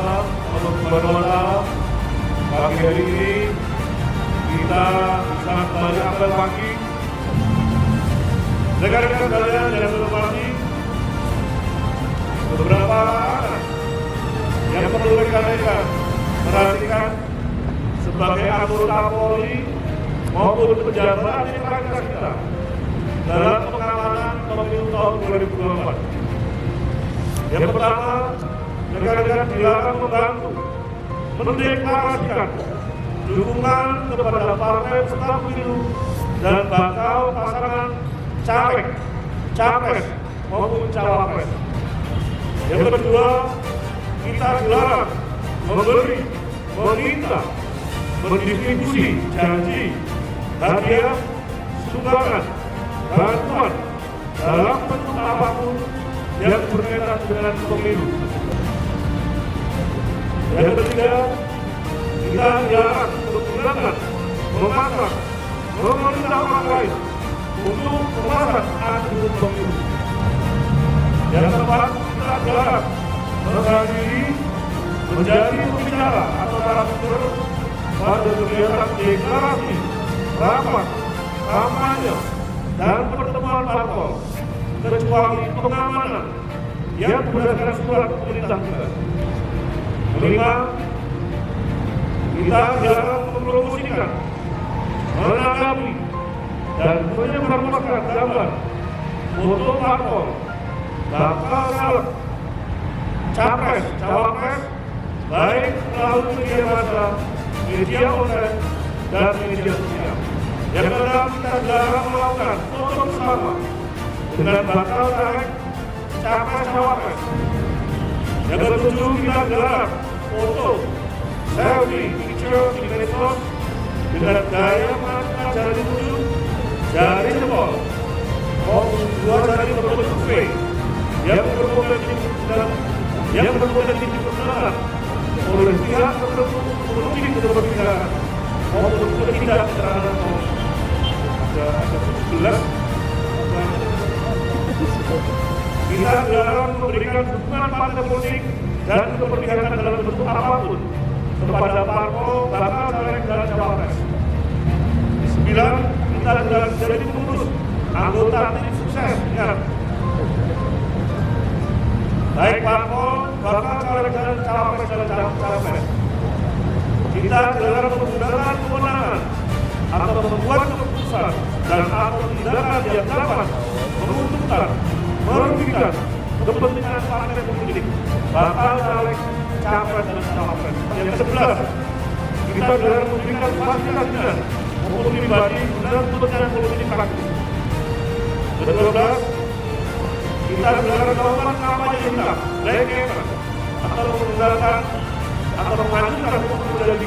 Wasallam, pagi hari ini kita bisa kembali apel pagi. Rekan-rekan sekalian yang berhormati, beberapa anak yang perlu rekan-rekan perhatikan sebagai anggota Polri maupun pejabat netralitas kita dalam pengamanan pemilu tahun 2024. Yang pertama, rekan-rekan dilarang membantu mendeklarasikan dukungan kepada partai peserta pemilu dan bakal pasangan caleg, capres maupun cawapres. Yang kedua, kita dilarang memberi, meminta, mendistribusi janji, hadiah, sumbangan, bantuan dalam bentuk apapun yang berkaitan dengan pemilu. Yang ketiga, kita dilarang menggunakan, memasang, memerintah orang lain untuk memasang atribut pemilu. Yang keempat, kita dilarang menghadiri, menjadi pembicara atau narasumber pada kegiatan deklarasi, rapat, kampanye, dan pertemuan parpol, kecuali pengamanan yang berdasarkan surat pemerintah kita. Kelima, kita dilarang mempromosikan, menanggapi, dan menyebarluaskan gambar, foto parpol, bakal caleg, capres, cawapres, baik melalui media massa, media online, dan media sosial. Yang keenam, kita dilarang melakukan foto bersama dengan bakal caleg, capres, cawapres. Yang ketujuh, kita dilarang foto, selfie, picture di medsos dengan gaya menggunakan jari tunjuk, jari jempol, maupun dua jari berbentuk V yang berpotensi digunakan oleh pihak tertentu merugi keberpihakan maupun ketidaknetralan Polri. Ada jelas. Kita dilarang memberikan dukungan partai politik dan keberpihakan dalam bentuk apapun kepada parpol, bakal caleg, dan cawapres. 9. Kita dilarang jadi pengurus anggota tim sukses baik parpol, bakal caleg, dan cawapres dan cawapres. Kita dilarang menggunakan kewenangan atau membuat keputusan dan atau tindakan yang dapat menguntungkan, merugikan kepentingan partai politik, bakal caleg, capres, dan cawapres. Yang ke-11, kita dilarang memberikan fasilitas maupun pribadi dan kepentingan politik praktis. Ke-12, kita dilarang melakukan kampanye hitam, black campaign, atau menggunakan atau mengajukan untuk menjadi